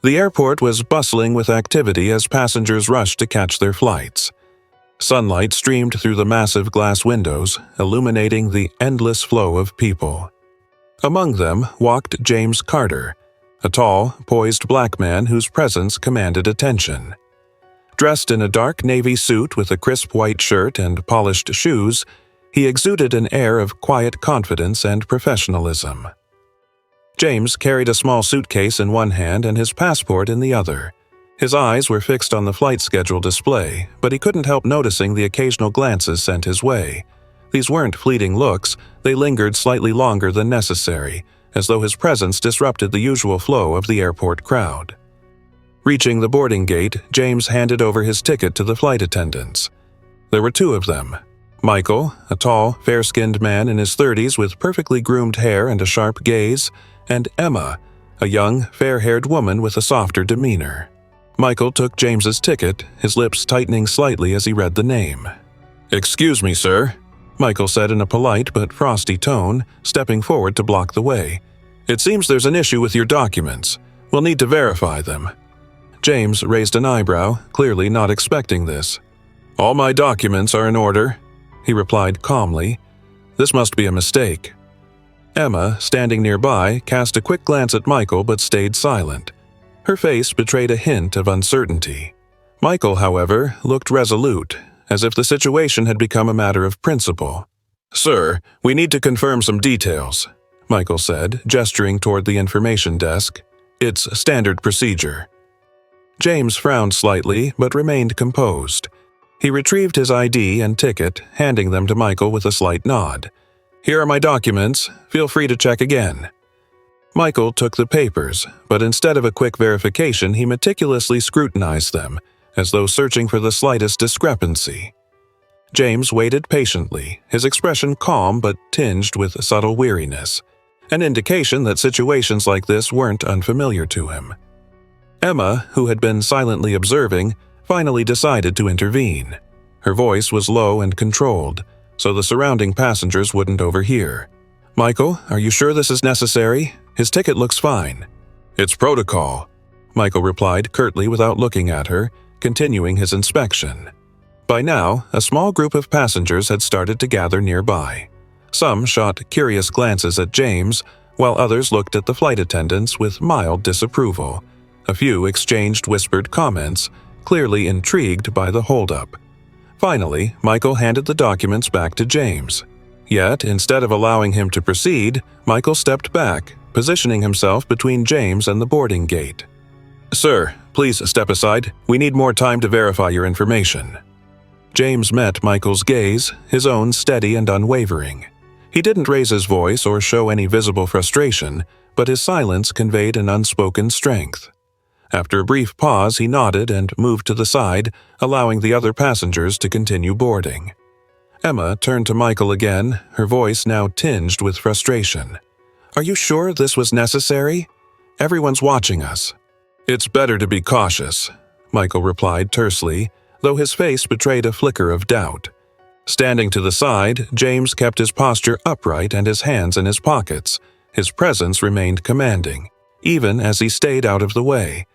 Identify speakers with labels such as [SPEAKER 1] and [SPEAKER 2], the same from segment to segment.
[SPEAKER 1] The airport was bustling with activity as passengers rushed to catch their flights. Sunlight streamed through the massive glass windows, illuminating the endless flow of people. Among them walked James Carter, a tall, poised black man whose presence commanded attention. Dressed in a dark navy suit with a crisp white shirt and polished shoes, he exuded an air of quiet confidence and professionalism. James carried a small suitcase in one hand and his passport in the other. His eyes were fixed on the flight schedule display, but he couldn't help noticing the occasional glances sent his way. These weren't fleeting looks, they lingered slightly longer than necessary, as though his presence disrupted the usual flow of the airport crowd. Reaching the boarding gate, James handed over his ticket to the flight attendants. There were two of them. Michael, a tall, fair-skinned man in his 30s with perfectly groomed hair and a sharp gaze, and Emma, a young, fair-haired woman with a softer demeanor. Michael took James's ticket, his lips tightening slightly as he read the name. "Excuse me, sir," Michael said in a polite but frosty tone, stepping forward to block the way. "It seems there's an issue with your documents. We'll need to verify them." James raised an eyebrow, clearly not expecting this. "All my documents are in order," he replied calmly. "This must be a mistake." Emma, standing nearby, cast a quick glance at Michael but stayed silent. Her face betrayed a hint of uncertainty. Michael, however, looked resolute, as if the situation had become a matter of principle. "Sir, we need to confirm some details," Michael said, gesturing toward the information desk. "It's standard procedure." James frowned slightly but remained composed. He retrieved his ID and ticket, handing them to Michael with a slight nod. "Here are my documents. Feel free to check again." Michael took the papers, but instead of a quick verification, he meticulously scrutinized them, as though searching for the slightest discrepancy. James waited patiently, his expression calm but tinged with subtle weariness, an indication that situations like this weren't unfamiliar to him. Emma, who had been silently observing, finally decided to intervene. Her voice was low and controlled, so the surrounding passengers wouldn't overhear. "Michael, are you sure this is necessary? His ticket looks fine." "It's protocol," Michael replied curtly without looking at her, continuing his inspection. By now, a small group of passengers had started to gather nearby. Some shot curious glances at James, while others looked at the flight attendants with mild disapproval. A few exchanged whispered comments, clearly intrigued by the holdup. Finally, Michael handed the documents back to James. Yet, instead of allowing him to proceed, Michael stepped back, positioning himself between James and the boarding gate. "Sir, please step aside. We need more time to verify your information." James met Michael's gaze, his own steady and unwavering. He didn't raise his voice or show any visible frustration, but his silence conveyed an unspoken strength. After a brief pause, he nodded and moved to the side, allowing the other passengers to continue boarding. Emma turned to Michael again, her voice now tinged with frustration. "Are you sure this was necessary? Everyone's watching us." "It's better to be cautious," Michael replied tersely, though his face betrayed a flicker of doubt. Standing to the side, James kept his posture upright and his hands in his pockets. His presence remained commanding, even as he stayed out of the way.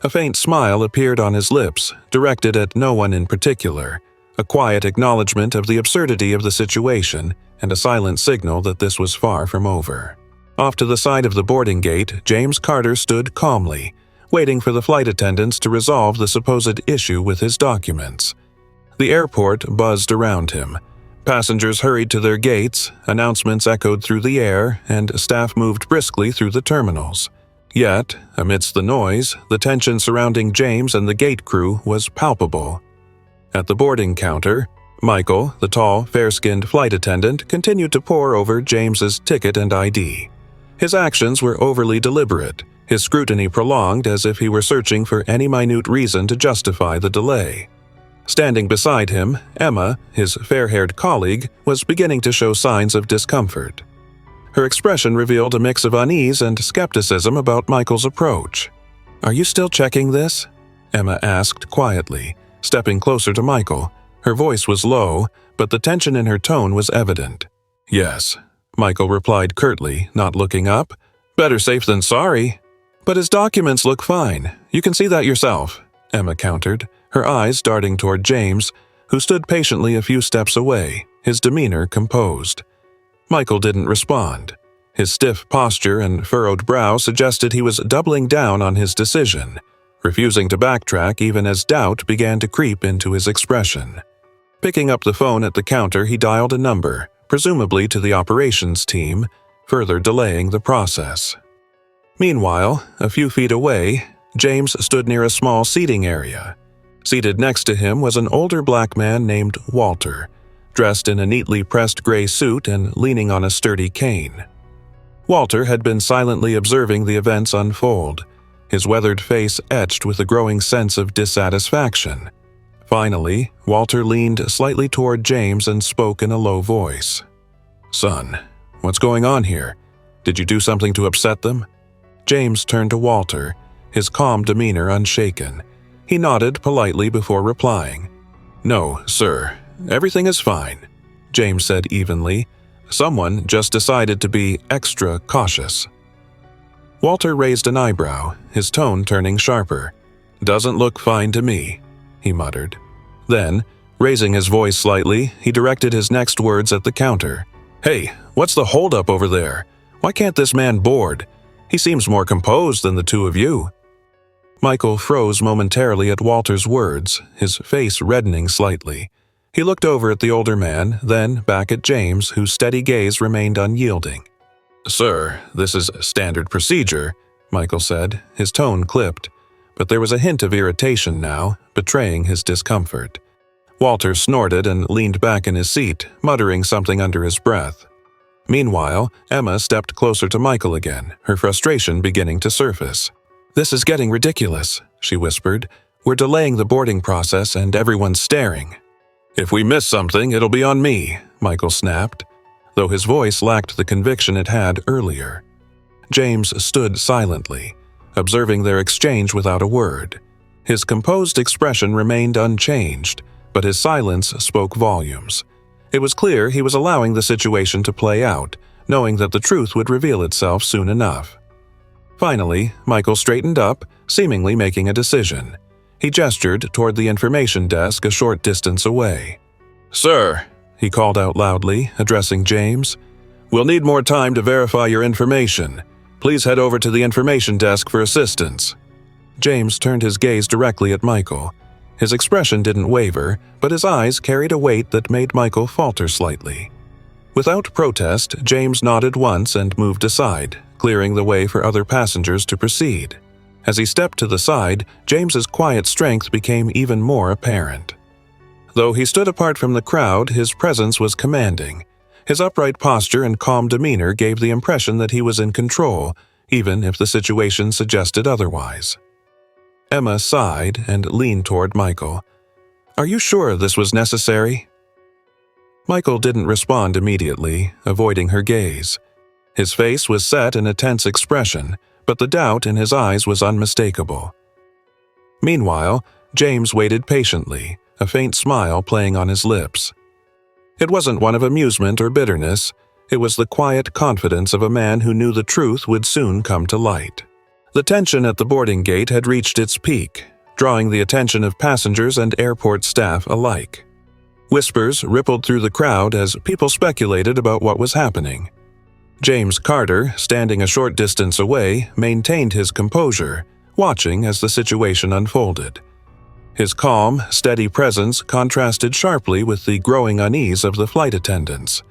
[SPEAKER 1] A faint smile appeared on his lips, directed at no one in particular, a quiet acknowledgement of the absurdity of the situation and a silent signal that this was far from over. Off to the side of the boarding gate, James Carter stood calmly, waiting for the flight attendants to resolve the supposed issue with his documents. The airport buzzed around him. Passengers hurried to their gates, announcements echoed through the air, and staff moved briskly through the terminals. Yet, amidst the noise, the tension surrounding James and the gate crew was palpable. At the boarding counter, Michael, the tall, fair-skinned flight attendant, continued to pore over James's ticket and ID. His actions were overly deliberate, his scrutiny prolonged as if he were searching for any minute reason to justify the delay. Standing beside him, Emma, his fair-haired colleague, was beginning to show signs of discomfort. Her expression revealed a mix of unease and skepticism about Michael's approach. "Are you still checking this?" Emma asked quietly, stepping closer to Michael. Her voice was low, but the tension in her tone was evident. "Yes," Michael replied curtly, not looking up. "Better safe than sorry." "But his documents look fine. You can see that yourself," Emma countered, her eyes darting toward James, who stood patiently a few steps away, his demeanor composed. Michael didn't respond. His stiff posture and furrowed brow suggested he was doubling down on his decision, refusing to backtrack even as doubt began to creep into his expression. Picking up the phone at the counter, he dialed a number, presumably to the operations team, further delaying the process. Meanwhile, a few feet away, James stood near a small seating area. Seated next to him was an older black man named Walter, dressed in a neatly pressed gray suit and leaning on a sturdy cane. Walter had been silently observing the events unfold, his weathered face etched with a growing sense of dissatisfaction. Finally, Walter leaned slightly toward James and spoke in a low voice. "Son, what's going on here? Did you do something to upset them?" James turned to Walter, his calm demeanor unshaken. He nodded politely before replying. "No, sir. Everything is fine," James said evenly. "Someone just decided to be extra cautious." Walter raised an eyebrow, his tone turning sharper. "Doesn't look fine to me," he muttered. Then, raising his voice slightly, he directed his next words at the counter. "Hey, what's the holdup over there? Why can't this man board? He seems more composed than the two of you." Michael froze momentarily at Walter's words, his face reddening slightly. He looked over at the older man, then back at James, whose steady gaze remained unyielding. "Sir, this is standard procedure," Michael said, his tone clipped, but there was a hint of irritation now, betraying his discomfort. Walter snorted and leaned back in his seat, muttering something under his breath. Meanwhile, Emma stepped closer to Michael again, her frustration beginning to surface. "This is getting ridiculous," she whispered. "We're delaying the boarding process and everyone's staring." "If we miss something, it'll be on me," Michael snapped, though his voice lacked the conviction it had earlier. James stood silently, observing their exchange without a word. His composed expression remained unchanged, but his silence spoke volumes. It was clear he was allowing the situation to play out, knowing that the truth would reveal itself soon enough. Finally, Michael straightened up, seemingly making a decision. He gestured toward the information desk a short distance away. "Sir," he called out loudly, addressing James, "we'll need more time to verify your information. Please head over to the information desk for assistance." James turned his gaze directly at Michael. His expression didn't waver, but his eyes carried a weight that made Michael falter slightly. Without protest, James nodded once and moved aside, clearing the way for other passengers to proceed. As he stepped to the side, James's quiet strength became even more apparent. Though he stood apart from the crowd, his presence was commanding. His upright posture and calm demeanor gave the impression that he was in control, even if the situation suggested otherwise. Emma sighed and leaned toward Michael. "Are you sure this was necessary?" Michael didn't respond immediately, avoiding her gaze. His face was set in a tense expression, but the doubt in his eyes was unmistakable. Meanwhile, James waited patiently, a faint smile playing on his lips. It wasn't one of amusement or bitterness. It was the quiet confidence of a man who knew the truth would soon come to light. The tension at the boarding gate had reached its peak, drawing the attention of passengers and airport staff alike. Whispers rippled through the crowd as people speculated about what was happening. James Carter, standing a short distance away, maintained his composure, watching as the situation unfolded. His calm, steady presence contrasted sharply with the growing unease of the flight attendants.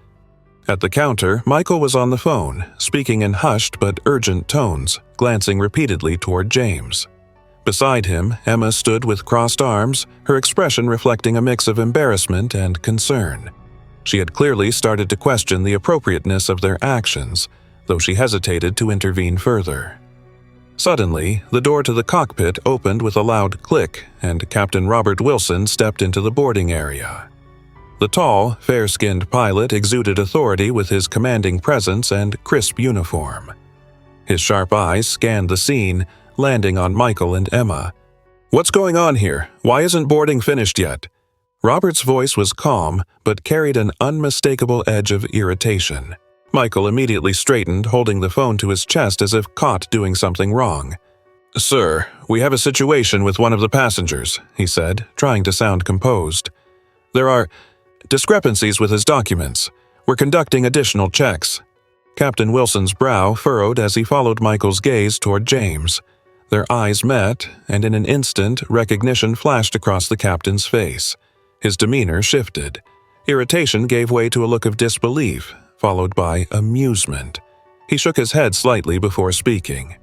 [SPEAKER 1] At the counter, Michael was on the phone, speaking in hushed but urgent tones, glancing repeatedly toward James. Beside him, Emma stood with crossed arms, her expression reflecting a mix of embarrassment and concern. She had clearly started to question the appropriateness of their actions, though she hesitated to intervene further. Suddenly, the door to the cockpit opened with a loud click, and Captain Robert Wilson stepped into the boarding area. The tall, fair-skinned pilot exuded authority with his commanding presence and crisp uniform. His sharp eyes scanned the scene, landing on Michael and Emma. "What's going on here? Why isn't boarding finished yet?" Robert's voice was calm, but carried an unmistakable edge of irritation. Michael immediately straightened, holding the phone to his chest as if caught doing something wrong. "Sir, we have a situation with one of the passengers," he said, trying to sound composed. "There are discrepancies with his documents. We're conducting additional checks." Captain Wilson's brow furrowed as he followed Michael's gaze toward James. Their eyes met, and in an instant, recognition flashed across the captain's face. His demeanor shifted. Irritation gave way to a look of disbelief, followed by amusement. He shook his head slightly before speaking.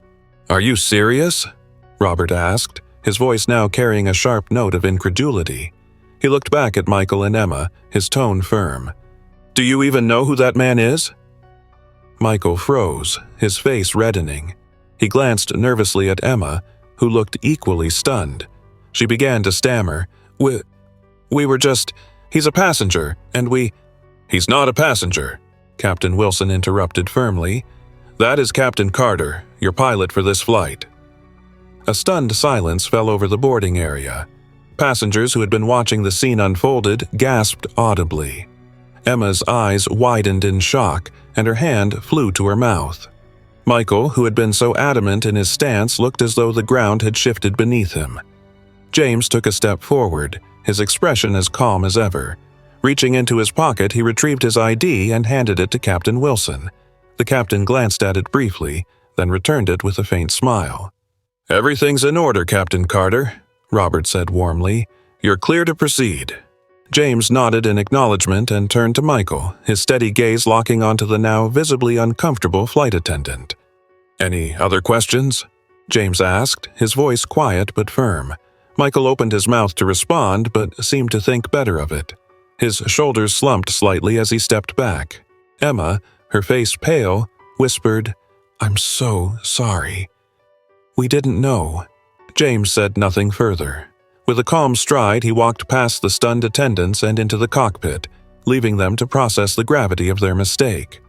[SPEAKER 1] "Are you serious?" Robert asked, his voice now carrying a sharp note of incredulity. He looked back at Michael and Emma, his tone firm. "Do you even know who that man is?" Michael froze, his face reddening. He glanced nervously at Emma, who looked equally stunned. She began to stammer. We were just… He's a passenger, and we… "He's not a passenger," Captain Wilson interrupted firmly. "That is Captain Carter, your pilot for this flight." A stunned silence fell over the boarding area. Passengers who had been watching the scene unfolded gasped audibly. Emma's eyes widened in shock, and her hand flew to her mouth. Michael, who had been so adamant in his stance, looked as though the ground had shifted beneath him. James took a step forward, his expression as calm as ever. Reaching into his pocket, he retrieved his ID and handed it to Captain Wilson. The captain glanced at it briefly, then returned it with a faint smile. "Everything's in order, Captain Carter," Robert said warmly. "You're clear to proceed." James nodded in acknowledgement and turned to Michael, his steady gaze locking onto the now visibly uncomfortable flight attendant. "Any other questions?" James asked, his voice quiet but firm. Michael opened his mouth to respond, but seemed to think better of it. His shoulders slumped slightly as he stepped back. Emma, her face pale, whispered, "I'm so sorry." "We didn't know." James said nothing further. With a calm stride, he walked past the stunned attendants and into the cockpit, leaving them to process the gravity of their mistake.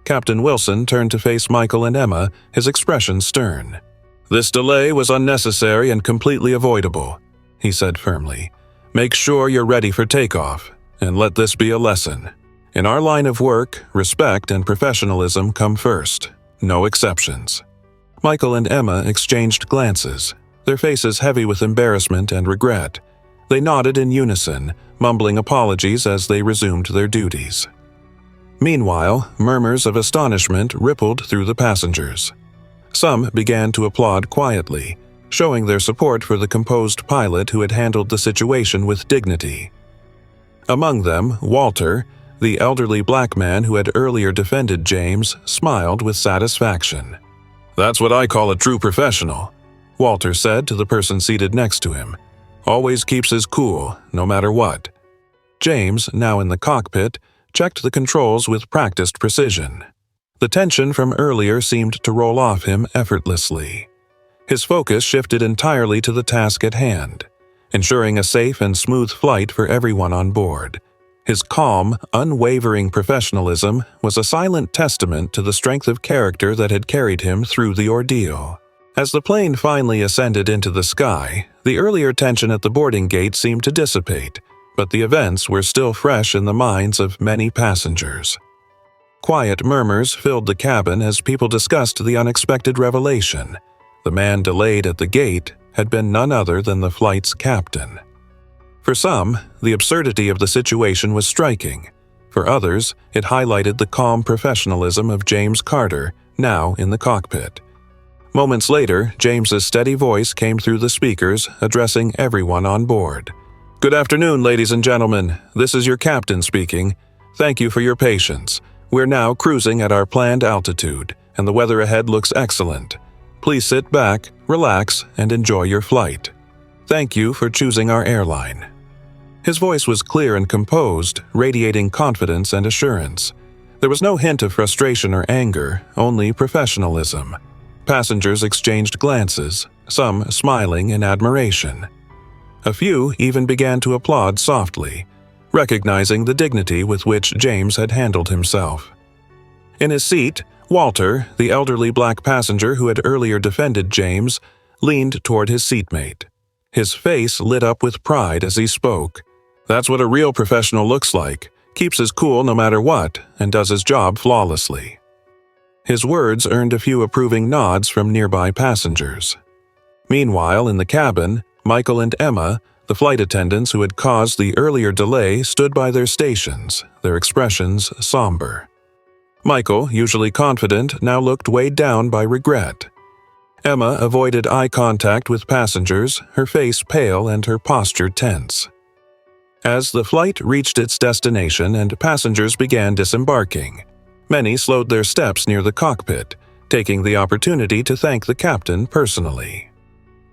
[SPEAKER 1] Captain Wilson turned to face Michael and Emma, his expression stern. "This delay was unnecessary and completely avoidable," he said firmly. "Make sure you're ready for takeoff, and let this be a lesson. In our line of work, respect and professionalism come first, no exceptions." Michael and Emma exchanged glances, their faces heavy with embarrassment and regret. They nodded in unison, mumbling apologies as they resumed their duties. Meanwhile, murmurs of astonishment rippled through the passengers. Some began to applaud quietly, showing their support for the composed pilot who had handled the situation with dignity. Among them, Walter, the elderly black man who had earlier defended James, smiled with satisfaction. "That's what I call a true professional," Walter said to the person seated next to him. "Always keeps his cool, no matter what." James, now in the cockpit, checked the controls with practiced precision. The tension from earlier seemed to roll off him effortlessly. His focus shifted entirely to the task at hand, ensuring a safe and smooth flight for everyone on board. His calm, unwavering professionalism was a silent testament to the strength of character that had carried him through the ordeal. As the plane finally ascended into the sky, the earlier tension at the boarding gate seemed to dissipate, but the events were still fresh in the minds of many passengers. Quiet murmurs filled the cabin as people discussed the unexpected revelation. The man delayed at the gate had been none other than the flight's captain. For some, the absurdity of the situation was striking. For others, it highlighted the calm professionalism of James Carter, now in the cockpit. Moments later, James's steady voice came through the speakers, addressing everyone on board. "Good afternoon, ladies and gentlemen. This is your captain speaking. Thank you for your patience. We're now cruising at our planned altitude, and the weather ahead looks excellent. Please sit back, relax, and enjoy your flight. Thank you for choosing our airline." His voice was clear and composed, radiating confidence and assurance. There was no hint of frustration or anger, only professionalism. Passengers exchanged glances, some smiling in admiration. A few even began to applaud softly, recognizing the dignity with which James had handled himself. In his seat, Walter, the elderly black passenger who had earlier defended James, leaned toward his seatmate. His face lit up with pride as he spoke. "That's what a real professional looks like. keeps his cool no matter what, and does his job flawlessly." His words earned a few approving nods from nearby passengers. Meanwhile, in the cabin, Michael and Emma, the flight attendants who had caused the earlier delay, stood by their stations, their expressions somber. Michael, usually confident, now looked weighed down by regret. Emma avoided eye contact with passengers, her face pale and her posture tense. As the flight reached its destination and passengers began disembarking, many slowed their steps near the cockpit, taking the opportunity to thank the captain personally.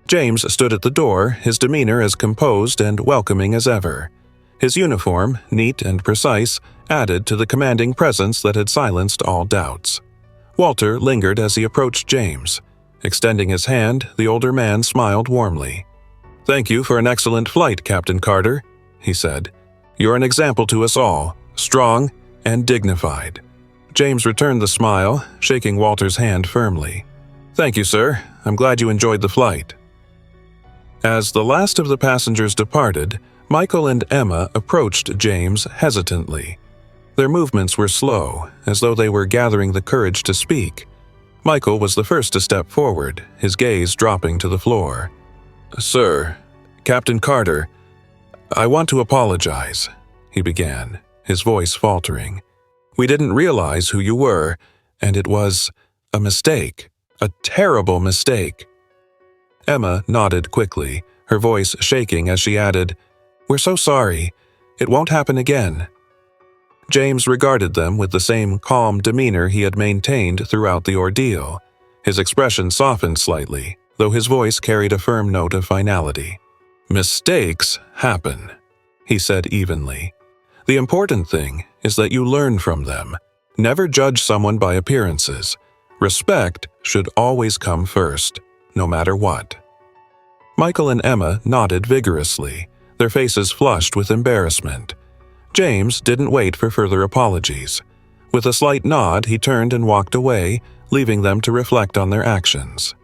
[SPEAKER 1] James stood at the door, his demeanor as composed and welcoming as ever. His uniform, neat and precise, added to the commanding presence that had silenced all doubts. Walter lingered as he approached James. Extending his hand, the older man smiled warmly. "Thank you for an excellent flight, Captain Carter," he said. "You're an example to us all, strong and dignified." James returned the smile, shaking Walter's hand firmly. "Thank you, sir. I'm glad you enjoyed the flight." As the last of the passengers departed, Michael and Emma approached James hesitantly. Their movements were slow, as though they were gathering the courage to speak. Michael was the first to step forward, his gaze dropping to the floor. "Sir, Captain Carter, I want to apologize," he began, his voice faltering. "We didn't realize who you were, and it was a mistake, a terrible mistake." Emma nodded quickly, her voice shaking as she added, "We're so sorry. It won't happen again." James regarded them with the same calm demeanor he had maintained throughout the ordeal. His expression softened slightly, though his voice carried a firm note of finality. "Mistakes happen," he said evenly. "The important thing is that you learn from them. Never judge someone by appearances. Respect should always come first, no matter what." Michael and Emma nodded vigorously, their faces flushed with embarrassment. James didn't wait for further apologies. With a slight nod, he turned and walked away, leaving them to reflect on their actions.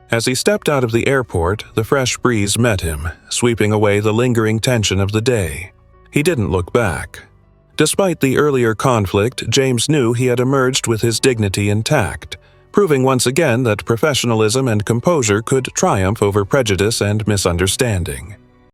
[SPEAKER 1] As he stepped out of the airport, the fresh breeze met him, sweeping away the lingering tension of the day. He didn't look back. Despite the earlier conflict, James knew he had emerged with his dignity intact, proving once again that professionalism and composure could triumph over prejudice and misunderstanding.